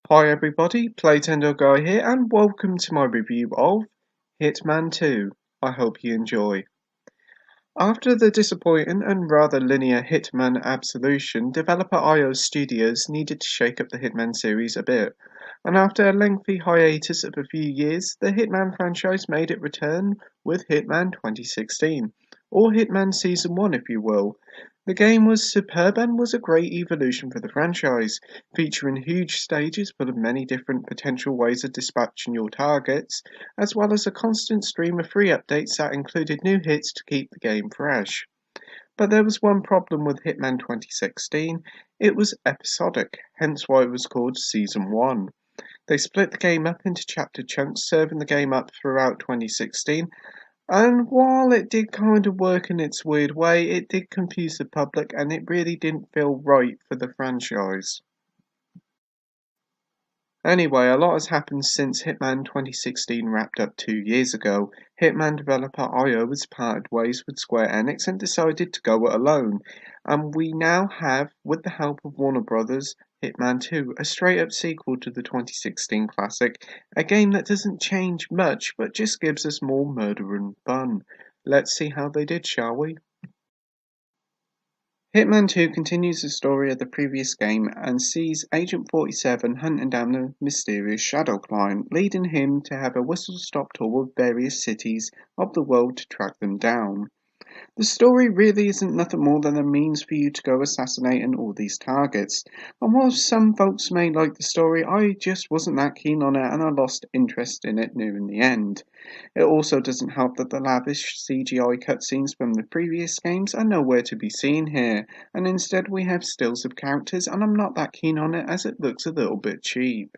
Hi everybody, Playtendoguy here and welcome to my review of Hitman 2. I hope you enjoy. After the disappointing and rather linear Hitman Absolution, developer IO Studios needed to shake up the Hitman series a bit, and after a lengthy hiatus of a few years, the Hitman franchise made its return with Hitman 2016, or Hitman Season 1 if you will. The game was superb and was a great evolution for the franchise, featuring huge stages full of many different potential ways of dispatching your targets, as well as a constant stream of free updates that included new hits to keep the game fresh. But there was one problem with Hitman 2016, it was episodic, hence why it was called Season 1. They split the game up into chapter chunks, serving the game up throughout 2016, and while it did kind of work in its weird way, it did confuse the public and it really didn't feel right for the franchise. Anyway, a lot has happened since Hitman 2016 wrapped up 2 years ago. Hitman developer IO has parted ways with Square Enix and decided to go it alone, and we now have, with the help of Warner Brothers, Hitman 2, a straight-up sequel to the 2016 classic, a game that doesn't change much but just gives us more murder and fun. Let's see how they did, shall we? Hitman 2 continues the story of the previous game and sees Agent 47 hunting down the mysterious Shadow Client, leading him to have a whistle-stop tour of various cities of the world to track them down. The story really isn't nothing more than a means for you to go assassinating all these targets, and while some folks may like the story, I just wasn't that keen on it and I lost interest in it near the end. It also doesn't help that the lavish CGI cutscenes from the previous games are nowhere to be seen here, and instead we have stills of characters and I'm not that keen on it as it looks a little bit cheap.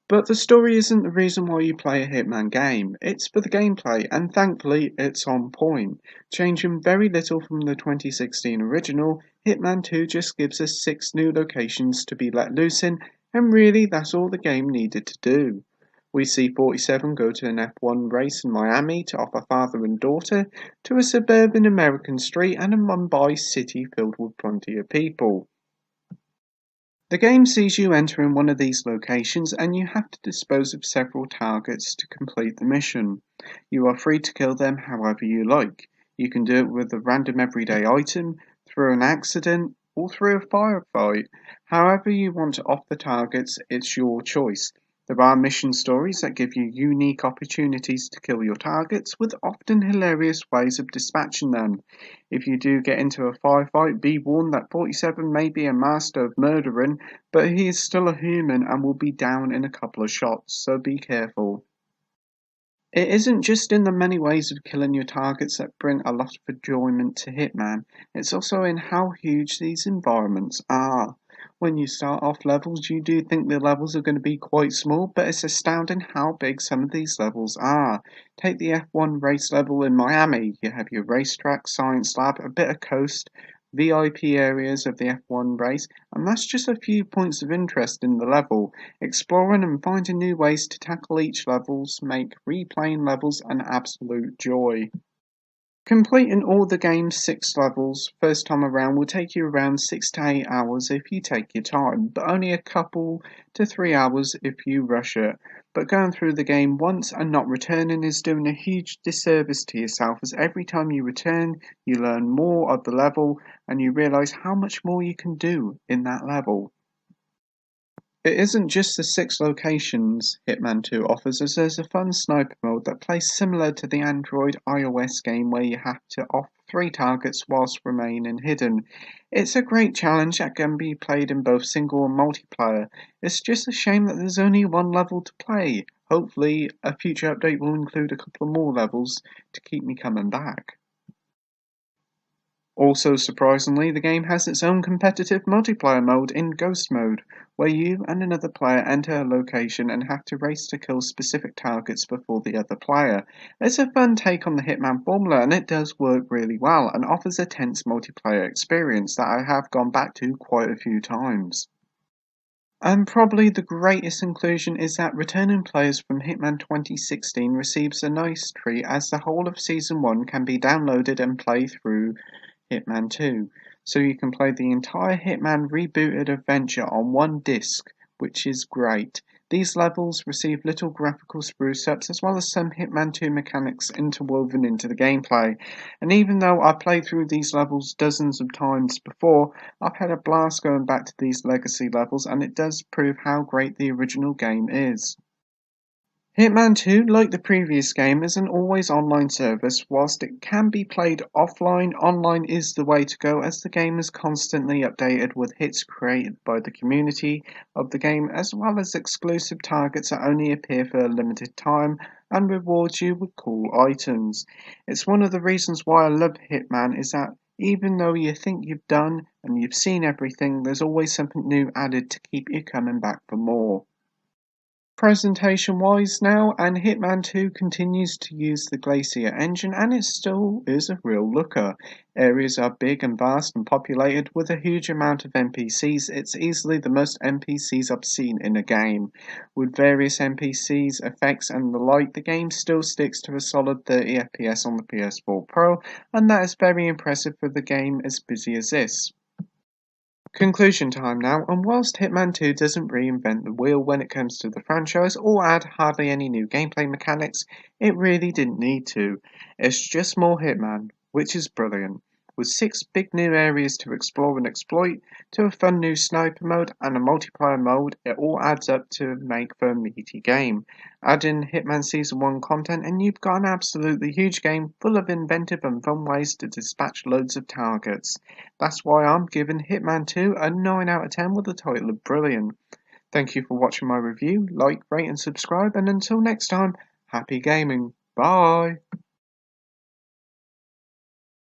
But the story isn't the reason why you play a Hitman game, it's for the gameplay, and thankfully it's on point. Changing very little from the 2016 original, Hitman 2 just gives us 6 new locations to be let loose in, and really that's all the game needed to do. We see 47 go to an F1 race in Miami to offer father and daughter, to a suburban American street and a Mumbai city filled with plenty of people. The game sees you entering one of these locations and you have to dispose of several targets to complete the mission. You are free to kill them however you like. You can do it with a random everyday item, through an accident, or through a firefight. However you want to off the targets, it's your choice. There are mission stories that give you unique opportunities to kill your targets, with often hilarious ways of dispatching them. If you do get into a firefight, be warned that 47 may be a master of murdering, but he is still a human and will be down in a couple of shots, so be careful. It isn't just in the many ways of killing your targets that bring a lot of enjoyment to Hitman, it's also in how huge these environments are. When you start off levels, you do think the levels are going to be quite small, but it's astounding how big some of these levels are. Take the F1 race level in Miami, you have your racetrack, science lab, a bit of coast, VIP areas of the F1 race, and that's just a few points of interest in the level. Exploring and finding new ways to tackle each levels make replaying levels an absolute joy. Completing all the game's 6 levels first time around will take you around 6 to 8 hours if you take your time, but only a couple to 3 hours if you rush it. But going through the game once and not returning is doing a huge disservice to yourself, as every time you return you learn more of the level and you realise how much more you can do in that level. It isn't just the 6 locations Hitman 2 offers, as there's a fun sniper mode that plays similar to the Android iOS game where you have to off 3 targets whilst remaining hidden. It's a great challenge that can be played in both single and multiplayer. It's just a shame that there's only one level to play. Hopefully a future update will include a couple of more levels to keep me coming back. Also surprisingly, the game has its own competitive multiplayer mode in Ghost Mode, where you and another player enter a location and have to race to kill specific targets before the other player. It's a fun take on the Hitman formula and it does work really well and offers a tense multiplayer experience that I have gone back to quite a few times. And probably the greatest inclusion is that returning players from Hitman 2016 receives a nice treat, as the whole of Season 1 can be downloaded and played through Hitman 2, so you can play the entire Hitman rebooted adventure on one disc which is great. These levels receive little graphical spruce-ups as well as some Hitman 2 mechanics interwoven into the gameplay. And even though I've played through these levels dozens of times before, I've had a blast going back to these legacy levels, and it does prove how great the original game is. Hitman 2, like the previous game, is an always online service. Whilst it can be played offline, online is the way to go as the game is constantly updated with hits created by the community of the game, as well as exclusive targets that only appear for a limited time and rewards you with cool items. It's one of the reasons why I love Hitman is that even though you think you've done and you've seen everything, there's always something new added to keep you coming back for more. Presentation wise now, and Hitman 2 continues to use the Glacier engine, and it still is a real looker. Areas are big and vast and populated with a huge amount of NPCs. It's easily the most NPCs I've seen in a game. With various NPCs, effects and the like, the game still sticks to a solid 30 FPS on the PS4 Pro, and that is very impressive for the game as busy as this. Conclusion time now, and whilst Hitman 2 doesn't reinvent the wheel when it comes to the franchise or add hardly any new gameplay mechanics, it really didn't need to. It's just more Hitman, which is brilliant. With 6 big new areas to explore and exploit, to a fun new sniper mode and a multiplayer mode, it all adds up to make for a meaty game. Add in Hitman Season 1 content and you've got an absolutely huge game full of inventive and fun ways to dispatch loads of targets. That's why I'm giving Hitman 2 a 9 out of 10 with the title of brilliant. Thank you for watching my review, like, rate and subscribe, and until next time, happy gaming, bye!